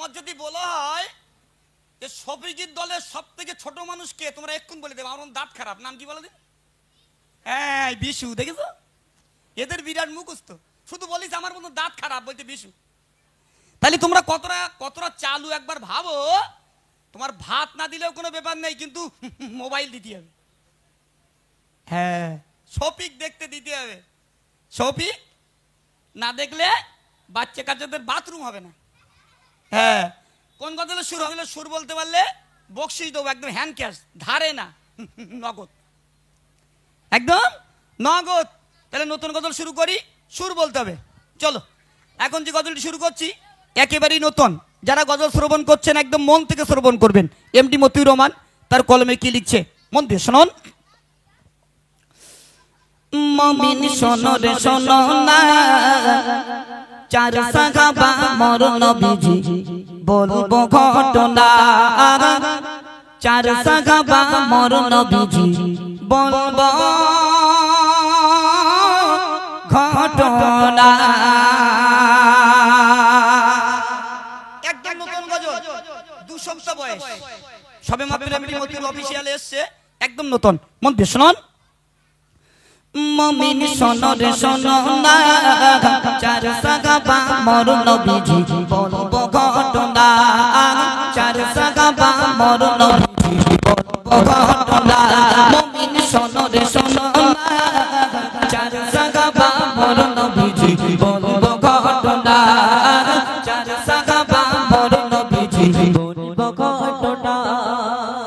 তোমার যদি বলা হয় যে শফিকের দলের সব থেকে ছোট মানুষ কে, তোমরা এক্ষুন বলে দেবে আমার দাঁত খারাপ, নাম কি বলে দিন? হ্যাঁ বিশু, দেখেছো এদের বিরাট মুখস্থ, শুধু বলিস আমার মতো দাঁত খারাপ বলতে বিশু। তাহলে তোমরা কতটা চালু একবার ভাবো। তোমার ভাত না দিলেও কোনো ব্যাপার নেই, কিন্তু মোবাইল দিতে হবে। হ্যাঁ শফিক দেখতে দিতে হবে, শফিক না দেখলে বাচ্চা কাচ্চাদের বাথরুম হবে না। হ্যাঁ কোন কথা সুর হবে, সুর বলতে পারলে বকশিস দেবো, একদম হ্যান্ড ক্যাশ, ধারে না, নগদ, একদম নগদ। তাহলে নতুন গজল শুরু করি, সুর বলতে হবে। চলো এখন যে গজলটি শুরু করছি একেবারেই নতুন, যারা গজল শ্রবণ করছেন একদম মন থেকে শ্রবণ করবেন। এমডি মতিউর রহমান তার কলমে কি লিখছে মন দিয়ে শুনুন। মুমিন শোনো রে শোনো না, চার সাহাবা মোর নবীজি বলবো ঘটনা, চার সাহাবা মোর নবীজি বলবো ঘটনা। একদম নতুন গজল, 2 সপ্তাহ বয়স, সবে মাত্র এমডি মতিউর অফিসিয়ালে এসেছে, একদম নতুন, মন দিয়ে শুনুন। মুমিন শোনো রে শোনো না, চার সাহাবা মোর নবীজি বলবো ঘটনা, চার সাহাবা মোর নবীজি বলবো ঘটনা। মুমিন শোনো রে শোনো না, চার সাহাবা মোর নবীজি বলবো ঘটনা, চার সাহাবা মোর নবীজি বলবো ঘটনা।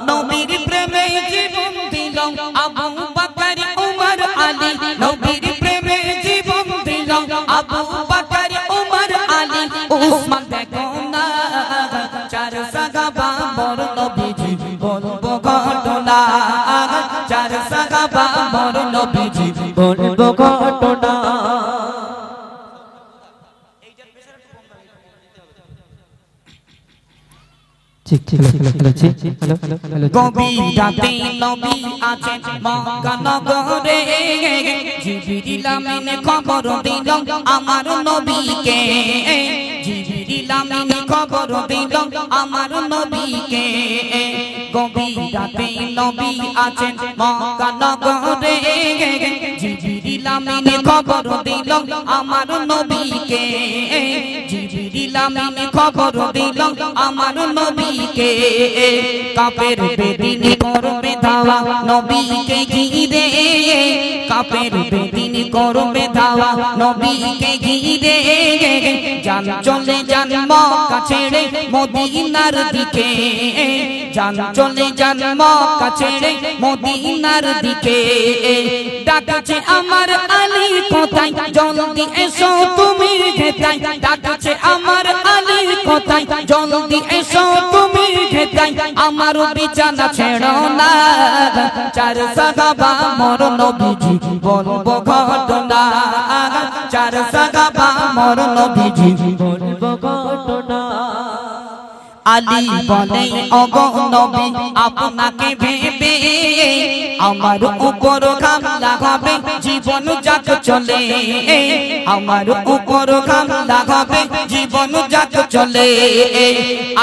নবীর প্রেমে জীবন দিল আবু বকর উমর আলী, নবীর প্রেমে জীবন দিল আবু বকর উমর আলী উসমান, দেখো না চার সাহাবা মোর নবীজি বলবো ঘটনা, চার সাহাবা মোর নবীজি বলবো ঘটনা। গভীর রাতে নবী আছেন মক্কা নগরে, জিবরিল আমিন খবর দিল আমার নবীকে, জিবরিল আমিন খবর দিল আমার নবীকে। গভীর রাতে নবী আছেন মক্কা নগরে, জিবরিল আমিন খবর দিল আমার নবীকে, জিবরিল আমিন খবর দিল আমার নবীকে। কাফের বেদিন করবে ধাওয়া নবীকে ঘিরে, কাফের বেদিন করবে ধাওয়া নবীকে ঘিরে, জান চলে যান মক্কা ছেড়ে মদিনার দিকে, জান চলে যান মক্কা ছেড়ে মদিনার দিকে। ডাকছে আমার আলী কোথায়, জলদি এসো তুমি হেতাই, ডাকছে আমার আলী কোথায়, জলদি এসো তুমি হেতাই, আমার বিছানা ছেড়ো না, চার সাহাবা মোর নবীজি বলবো ঘটনা, চার সাহাবা মোর নবীজি বলবো ঘটনা। আলী বলে ওগো নবী আপনাকে ভেবে আমার উপর হামলা হবে জীবন যাক চলে, আমার উপর হামলা হবে জীবন যাক চলে।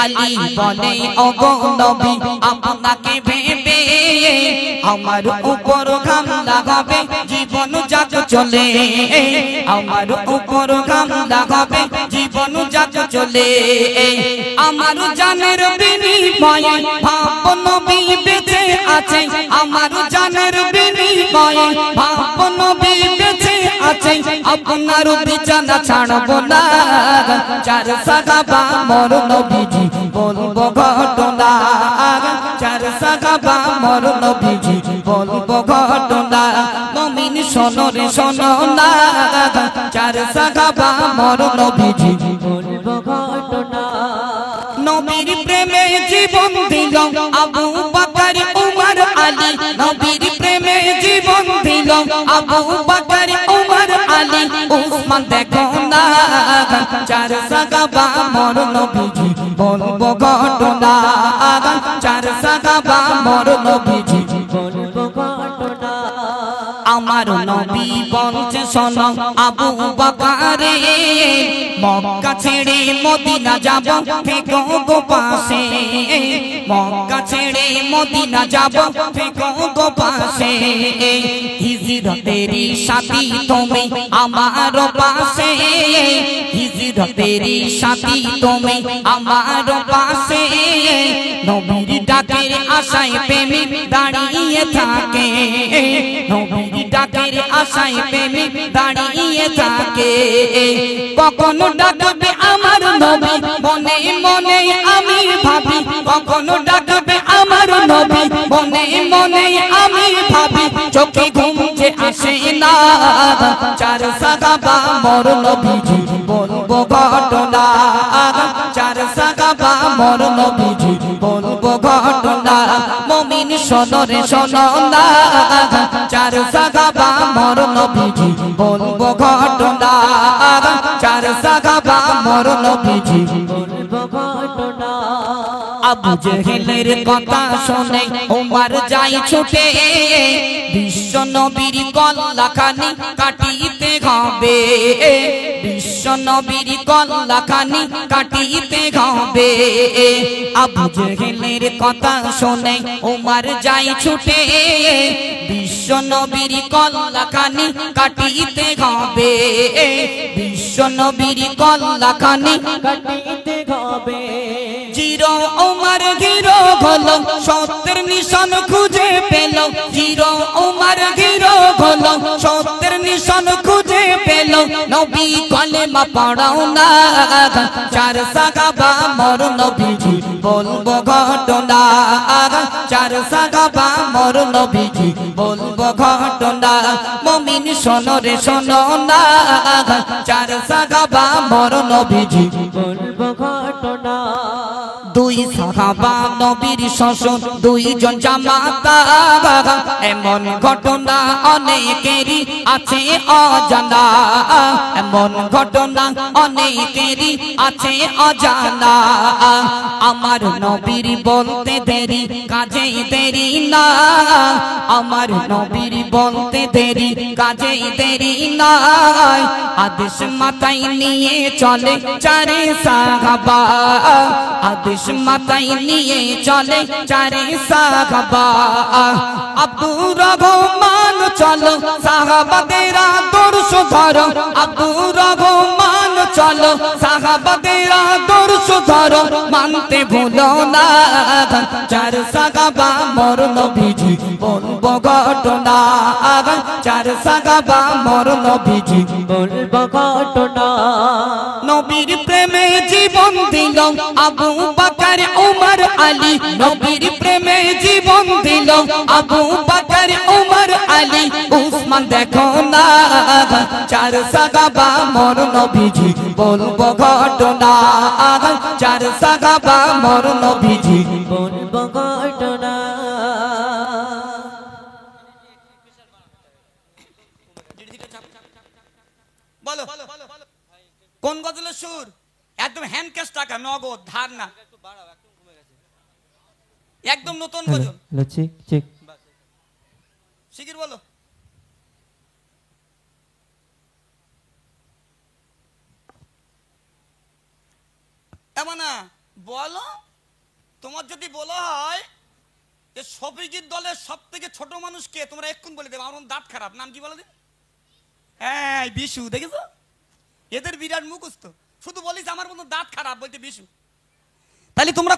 আলী বলে ওগো নবী আপনাকে ভেবে আমার উপর হামলা হবে জীবন যাক চলে, আমার উপর হামলা হবে জীবন যাক চলে। আমার জানের বিনিময়ে ভাব নবী বেঁচে আছে, আমার জানের বিনিময়ে ভাব নবী বেঁচে আছে, আপনার বিছানা ছাড়ব না, চার সাহাবা মোর নবীজি বলবো ঘটনা, চার সাহাবা মোর নবীজি বলবো ঘটনা। মুমিন শোনো রে শোনো না, চার সাহাবা মোর নবীজি বলবো ঘটনা। নবীর প্রেমে জীবন দিল আবু বকর উমর আলী, নবীর প্রেমে জীবন দিল আবু বকর উমর আলী উসমান, দেখো না চার সাহাবা মোর নবীজি বলবো ঘটনা, চার সাহাবা মোর নবীজি বলবো ঘটনা। আমার নবী বলছে শোনো আবু বকরে মক্কা ছেড়ে মদিনা যাব থেকো গো পাশে মক্কা ছেড়ে মদিনা যাব থেকো গো পাশে হিজরতেরি সাথী তুমি আমার পাশে হিজরতেরি সাথী তুমি আমার পাশে নবীর ডাকের আশায় প্রেমিক দাঁড়িয়ে থাকে নবীর ডাকের আশায় প্রেমিক দাঁড়িয়ে থাকে কখনো ডাকবে আমার নবী মনে মনে আমি ভাবি কখনো ডাকবে আমার নবী মনে মনে আমি ভাবি চোখে ঘুম যে আসে না চার সাহাবা মোর নবীজি বলবো ঘটনা চার সাহাবা মোর নবীজি বলবো ঘটনা মুমিন শোনো রে শোনো না চার সাহাবা মোর নবীজি বলবো ঘটনা চার সাহাবা মোর নবীজি বলবো ঘটনা আবু জেহেলের কথা শুনে ওমর যাই ছুটে বিশ্ব নবীর কল্লাখানি কাটিতে হবে বিশ্ব নবীর কল্লাখানি কাটিতে হবে আবু জেহেলের কথা শুনে ওমর যাই ছুটে বিশ্ব নবীর কল্লাখানি কাটিতে হবে বিশ্ব নবীর কল্লাখানি কাটিতে হবে জিরো ওমর হিরো হলো সত্যের নিশান খুঁজে পেল জিরো ওমর হিরো হলো সত্যের নিশান খুঁজে পেল নবী কলেমা পড়াও না চার সাহাবা মোর নবীজি বলবো ঘটনা চার সাহাবা মোর নবীজি বলবো ঘটনা মুমিন শোনো রে শোনো না চার সাহাবা মোর নবীজি বলবো ঘটনা দুই সাহাবা নবীর শ্বশুর দুইজন জামাতা এমন ঘটনা অনেকেরই আছে অজানা এমন ঘটনা অনেকেরই আছে অজানা আমার নবীর বলতে দেরি কাজে দেরি না আমার নবীর বলতে দেরি কাজে দেরি না আদেশ মাথায় নিয়ে চলে চারে সাহাবা আদেশ মাথায় নিয়ে চলে চারে সাহাবা আবু রহমান চলো সাহাবাদের আদর্শ ধরো আবু রহমান চলো সাহাবাদের আদর্শ ধরো মানতে ভুলো না চার সাহাবা মোর নবীজি বলবো ঘটনা চার সাহাবা মোর নবীজি বলবো ঘটনা নবীর প্রেমে জীবন দিল আবু বকর উমর আলী নবীর প্রেমে জীবন দিল আবু বকর উমর আলী উসমান দেখো না চার সাহাবা মোর নবীজি বলবো ঘটনা চার সাহাবা মোর নবীজি বলবো ঘটনা বলো কোন গজলের সুর একদম হ্যান্ড ক্যাশ টাকা নগদ ধার না একদম নতুন গজল চেক চেক শিগগির বলো এমনা বলো তোমার যদি বলা হয় যে শফিকির দলের সব থেকে ছোট মানুষ কে তোমরা এক্ষুন বলে দেবে আমার দাঁত খারাপ নাম কি বলে দিন হ্যাঁ বিশু দেখেছো এদের বিরাট মুখস্থ শুধু বলিস আমার মতো দাঁত খারাপ বলতে বিশু তাহলে তোমরা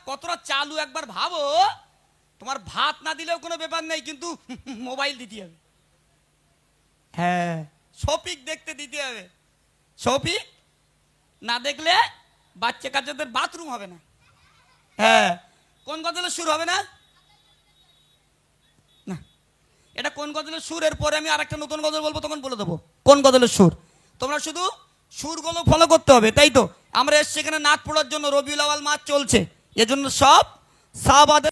কতটা চালু একবার ভাবো তোমার ভাত না দিলেও কোনো ব্যাপার নেই কিন্তু মোবাইল দিতে হবে হ্যাঁ শফিক দেখতে দিতে হবে শফিক না দেখলে বাচ্চা কাচ্চাদের বাথরুম হবে না হ্যাঁ কোন গজলের সুর হবে না না এটা কোন গজলের সুর এর পরে আমি আরেকটা নতুন গজল বলবো তখন বলে দেবো কোন গজলের সুর তোমরা শুধু সুরগুলো ফলো করতে হবে তাই তো আমরা এসছি এখানে নাচ পড়ার জন্য রবিউল আউয়াল মাস চলছে এজন্য সব সাহাবাদের